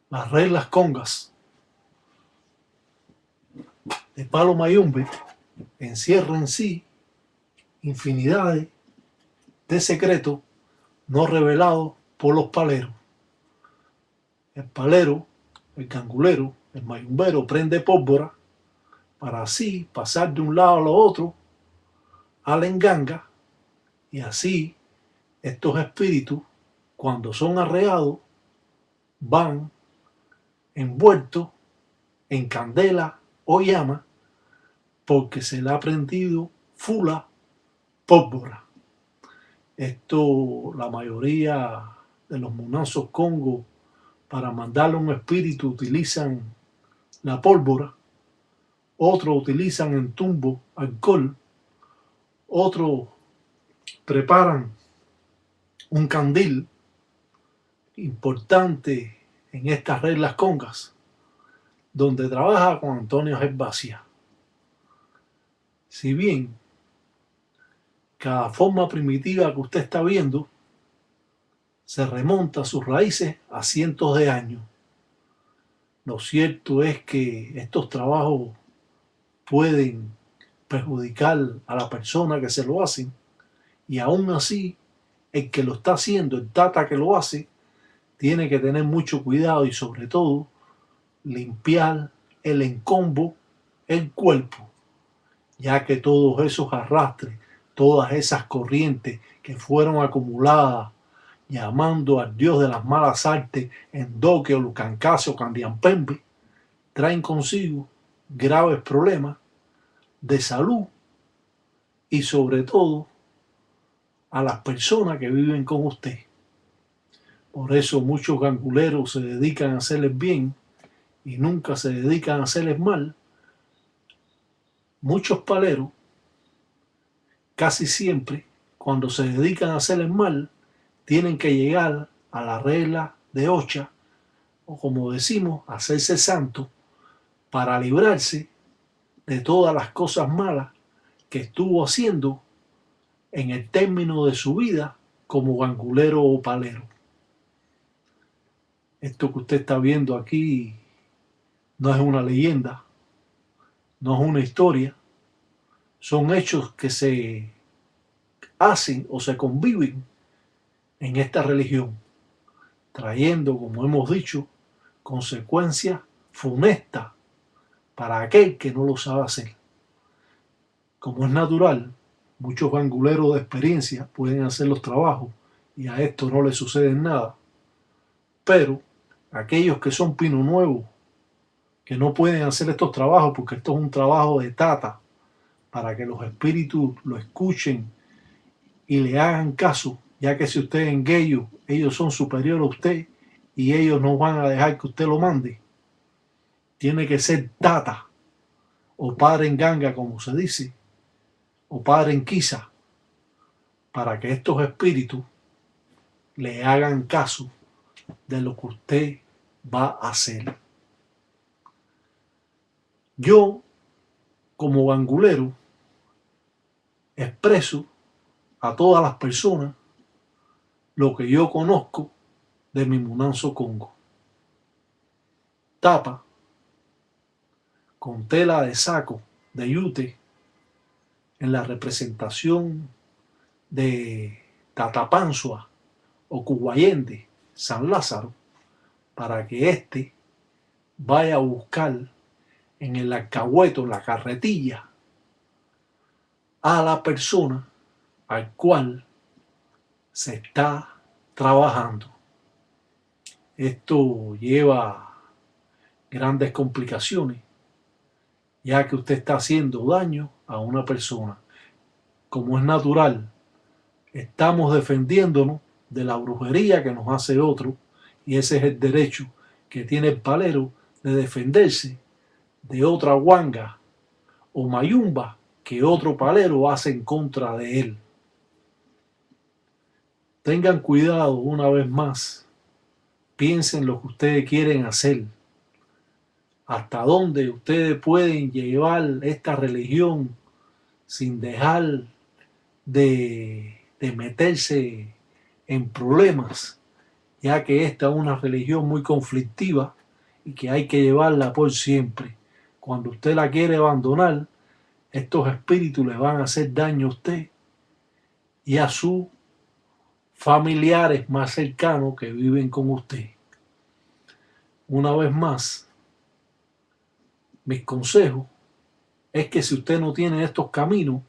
Las reglas congas de Palo Mayombe encierran en sí infinidades de secretos no revelados por los paleros. El palero, el cangulero, el mayumbero prende pólvora para así pasar de un lado a lo otro a la enganga, y así estos espíritus, cuando son arreados, van envueltos en candela o llama porque se le ha prendido fula pólvora. Esto, la mayoría de los munazos congo, para mandarle un espíritu utilizan la pólvora, otros utilizan en tumbo alcohol, otros preparan un candil importante en estas reglas congas, donde trabaja con Antonio Gervasia. Si bien cada forma primitiva que usted está viendo se remonta a sus raíces a cientos de años, lo cierto es que estos trabajos pueden perjudicar a la persona que se lo hacen, y aún así el que lo está haciendo, el tata que lo hace, tiene que tener mucho cuidado y sobre todo limpiar el encombo, el cuerpo, ya que todos esos arrastres, todas esas corrientes que fueron acumuladas llamando al dios de las malas artes, Endoque o Lucancasio Candiampembe, traen consigo graves problemas de salud y sobre todo a las personas que viven con usted. Por eso muchos ganguleros se dedican a hacerles bien y nunca se dedican a hacerles mal. Muchos paleros, casi siempre, cuando se dedican a hacerles mal, tienen que llegar a la regla de Ocha, o como decimos, hacerse santo, para librarse de todas las cosas malas que estuvo haciendo en el término de su vida como gangulero o palero. Esto que usted está viendo aquí no es una leyenda, no es una historia, son hechos que se hacen o se conviven en esta religión, trayendo, como hemos dicho, consecuencias funestas para aquel que no lo sabe hacer. Como es natural, muchos ganguleros de experiencia pueden hacer los trabajos y a esto no le sucede nada, pero aquellos que son pino nuevo, que no pueden hacer estos trabajos porque esto es un trabajo de tata, para que los espíritus lo escuchen y le hagan caso, ya que si usted es engueyo, ellos son superiores a usted y ellos no van a dejar que usted lo mande. Tiene que ser tata o padre en ganga, como se dice, o padre en quisa, para que estos espíritus le hagan caso de lo que usted va a hacer. Yo, como gangulero, expreso a todas las personas lo que yo conozco de mi munanzo congo. Tapa con tela de saco de yute en la representación de Tatapanzua o Cuguayende, San Lázaro, para que éste vaya a buscar en el alcahueto, en la carretilla, a la persona al cual se está trabajando. Esto lleva grandes complicaciones, ya que usted está haciendo daño a una persona. Como es natural, estamos defendiéndonos de la brujería que nos hace otro, y ese es el derecho que tiene el palero de defenderse de otra guanga o mayumba que otro palero hace en contra de él. Tengan cuidado una vez más, piensen lo que ustedes quieren hacer, hasta dónde ustedes pueden llevar esta religión sin dejar de meterse en problemas ya que esta es una religión muy conflictiva y que hay que llevarla por siempre. Cuando usted la quiere abandonar, estos espíritus le van a hacer daño a usted y a sus familiares más cercanos que viven con usted. Una vez más, mis consejos es que si usted no tiene estos caminos,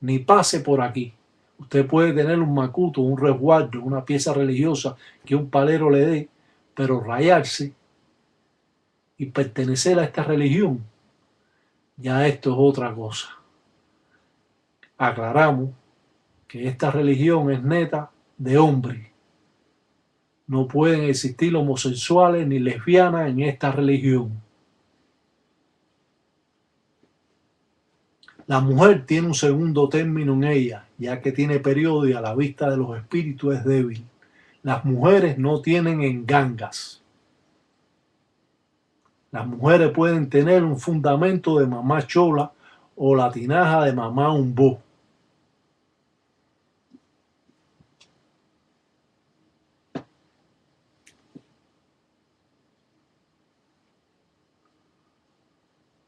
ni pase por aquí. Usted puede tener un macuto, un resguardo, una pieza religiosa que un palero le dé, pero rayarse y pertenecer a esta religión, ya esto es otra cosa. Aclaramos que esta religión es neta de hombre. No pueden existir homosexuales ni lesbianas en esta religión. La mujer tiene un segundo término en ella, ya que tiene periodo y a la vista de los espíritus es débil. Las mujeres no tienen engangas. Las mujeres pueden tener un fundamento de mamá chola o la tinaja de mamá umbó.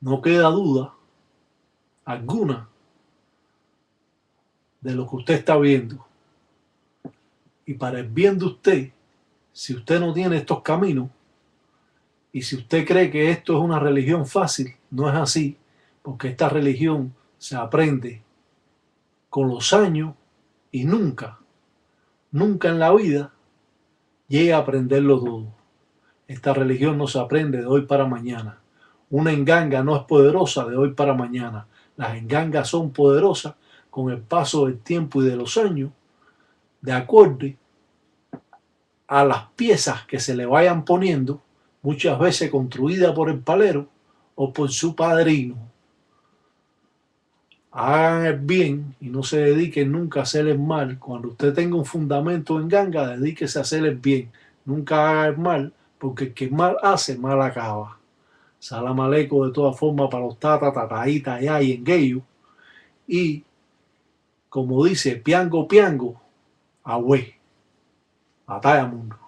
No queda duda alguna de lo que usted está viendo. Y para el bien de usted, si usted no tiene estos caminos, y si usted cree que esto es una religión fácil, no es así, porque esta religión se aprende con los años y nunca en la vida llega a aprenderlo todo. Esta religión no se aprende de hoy para mañana. Una enganga no es poderosa de hoy para mañana. Las engangas son poderosas con el paso del tiempo y de los años, de acuerdo a las piezas que se le vayan poniendo, muchas veces construidas por el palero o por su padrino. Hagan el bien y no se dediquen nunca a hacer el mal. Cuando usted tenga un fundamento en ganga, dedíquese a hacer el bien. Nunca haga el mal, porque el que mal hace, mal acaba. Salam aleikum de todas formas para los tata, tataíta, allá y en Gueyo. Y como dice, piango, piango, agüe. Batalla mundo.